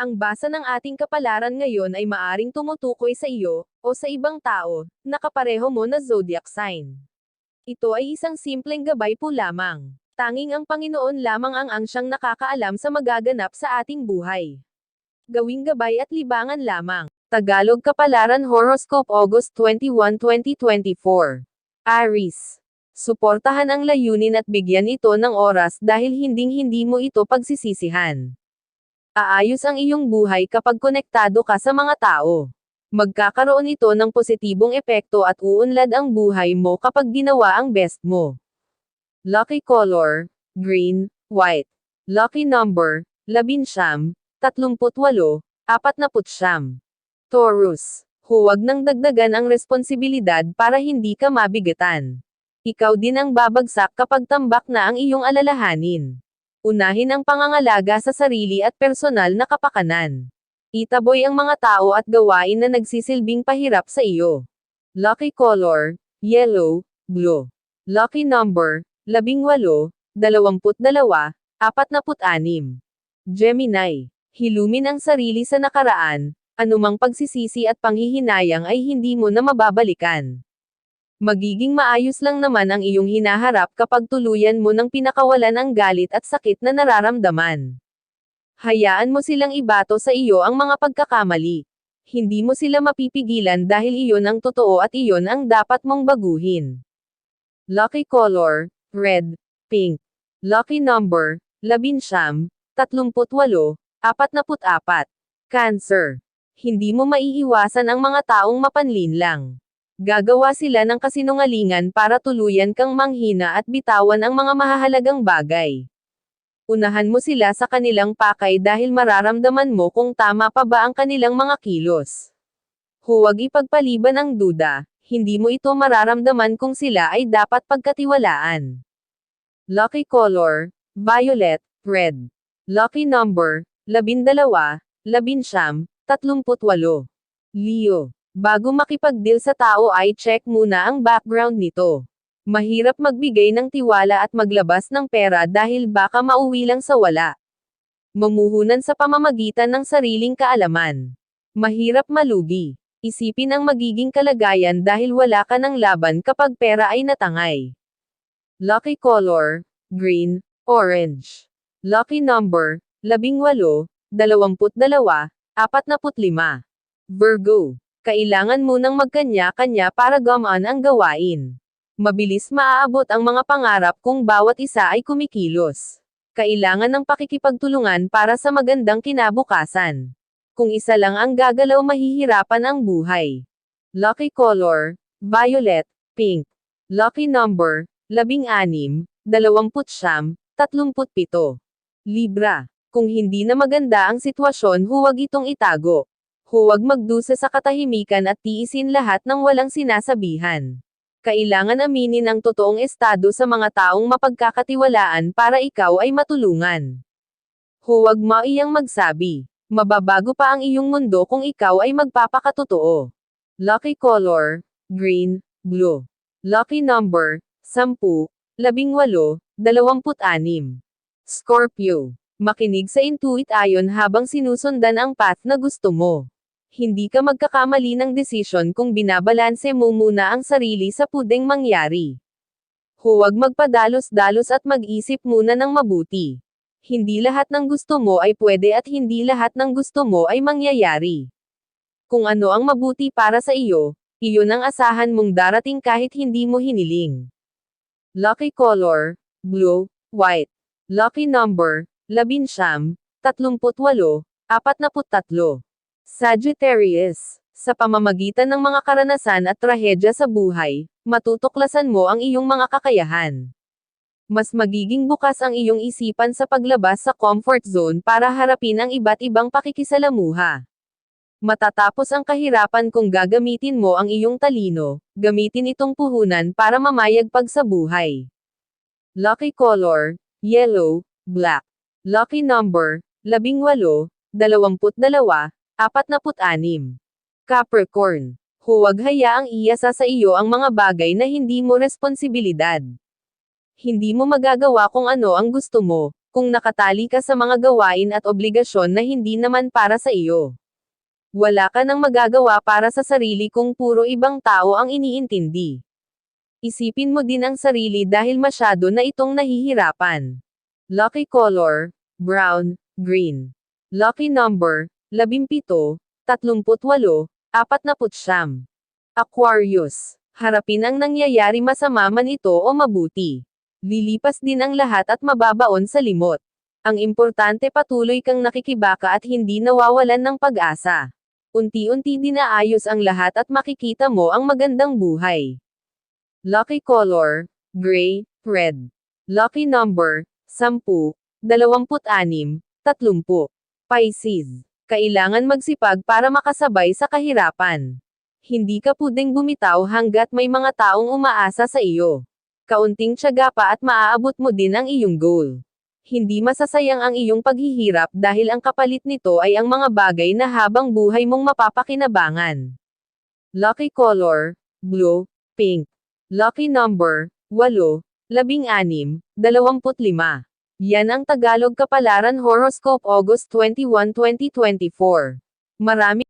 Ang basa ng ating kapalaran ngayon ay maaring tumutukoy sa iyo, o sa ibang tao, na kapareho mo na zodiac sign. Ito ay isang simpleng gabay po lamang. Tanging ang Panginoon lamang ang siyang nakakaalam sa magaganap sa ating buhay. Gawing gabay at libangan lamang. Tagalog Kapalaran Horoscope August 21, 2024. Aries. Suportahan ang layunin at bigyan ito ng oras dahil hinding-hindi mo ito pagsisisihan. Aayos ang iyong buhay kapag konektado ka sa mga tao. Magkakaroon ito ng positibong epekto at uunlad ang buhay mo kapag ginawa ang best mo. Lucky color, green, white. Lucky number, 19, 38, 49. Taurus. Huwag nang dagdagan ang responsibilidad para hindi ka mabigatan. Ikaw din ang babagsak kapag tambak na ang iyong alalahanin. Unahin ang pangangalaga sa sarili at personal na kapakanan. Itaboy ang mga tao at gawain na nagsisilbing pahirap sa iyo. Lucky color, yellow, blue. Lucky number, 18, 22, 46. Gemini. Hilumin ang sarili sa nakaraan, anumang pagsisisi at panghihinayang ay hindi mo na mababalikan. Magiging maayos lang naman ang iyong hinaharap kapag tuluyan mo nang pinakawalan ang galit at sakit na nararamdaman. Hayaan mo silang ibato sa iyo ang mga pagkakamali. Hindi mo sila mapipigilan dahil iyon ang totoo at iyon ang dapat mong baguhin. Lucky color, red, pink. Lucky number, 11, 38, 44. Cancer. Hindi mo maiiwasan ang mga taong mapanlinlang. Gagawa sila ng kasinungalingan para tuluyan kang manghina at bitawan ang mga mahahalagang bagay. Unahan mo sila sa kanilang pakay dahil mararamdaman mo kung tama pa ba ang kanilang mga kilos. Huwag ipagpaliban ang duda, hindi mo ito mararamdaman kung sila ay dapat pagkatiwalaan. Lucky color, violet, red. Lucky number, 12, 11, 38. Leo. Bago makipag-deal sa tao ay check muna ang background nito. Mahirap magbigay ng tiwala at maglabas ng pera dahil baka mauwi lang sa wala. Mamuhunan sa pamamagitan ng sariling kaalaman. Mahirap malugi. Isipin ang magiging kalagayan dahil wala ka ng laban kapag pera ay natangay. Lucky color, green, orange. Lucky number, 18, 22, 45. Virgo. Kailangan munang magkanya-kanya para gumaan ang gawain. Mabilis maaabot ang mga pangarap kung bawat isa ay kumikilos. Kailangan ng pakikipagtulungan para sa magandang kinabukasan. Kung isa lang ang gagalaw mahihirapan ang buhay. Lucky color, violet, pink. Lucky number, 16, 29, 37. Libra. Kung hindi na maganda ang sitwasyon huwag itong itago. Huwag magdusa sa katahimikan at tiisin lahat ng walang sinasabihan. Kailangan aminin ang totoong estado sa mga taong mapagkakatiwalaan para ikaw ay matulungan. Huwag mo iyang magsabi. Mababago pa ang iyong mundo kung ikaw ay magpapakatotoo. Lucky color, green, blue. Lucky number, 10, 18, 26. Scorpio. Makinig sa intuit ayon habang sinusundan ang path na gusto mo. Hindi ka magkakamali ng desisyon kung binabalanse mo muna ang sarili sa pwedeng mangyari. Huwag magpadalos-dalos at mag-isip muna ng mabuti. Hindi lahat ng gusto mo ay pwede at hindi lahat ng gusto mo ay mangyayari. Kung ano ang mabuti para sa iyo, iyon ang asahan mong darating kahit hindi mo hiniling. Lucky color, blue, white. Lucky number, 11, 38, 43. Sagittarius. Sa pamamagitan ng mga karanasan at trahedya sa buhay, matutuklasan mo ang iyong mga kakayahan. Mas magiging bukas ang iyong isipan sa paglabas sa comfort zone para harapin ang iba't ibang pakikisalamuha. Matatapos ang kahirapan kung gagamitin mo ang iyong talino, gamitin itong puhunan para mamayagpag sa buhay. Lucky color, yellow, black. Lucky number, 18, 22, 46. Capricorn. Huwag hayaang iasa sa iyo ang mga bagay na hindi mo responsibilidad. Hindi mo magagawa kung ano ang gusto mo, Kung nakatali ka sa mga gawain at obligasyon na hindi naman para sa iyo. Wala ka nang magagawa para sa sarili kung puro ibang tao ang iniintindi. Isipin mo din ang sarili dahil masyado na itong nahihirapan. Lucky color, brown, green. Lucky number, 17, 38, 49. Aquarius. Harapin ang nangyayari masama man ito o mabuti. Lilipas din ang lahat at mababaon sa limot. Ang importante patuloy kang nakikibaka at hindi nawawalan ng pag-asa. Unti-unti dinaayos ang lahat at makikita mo ang magandang buhay. Lucky color, gray, red. Lucky number, 10, 26, 30. Pisces. Kailangan magsipag para makasabay sa kahirapan. Hindi ka pwedeng bumitaw hanggat may mga taong umaasa sa iyo. Kaunting tiyaga pa at maaabot mo din ang iyong goal. Hindi masasayang ang iyong paghihirap dahil ang kapalit nito ay ang mga bagay na habang buhay mong mapapakinabangan. Lucky color, blue, pink. Lucky number, 8, 16, 25. Yan ang Tagalog Kapalaran Horoscope August 21, 2024. Marami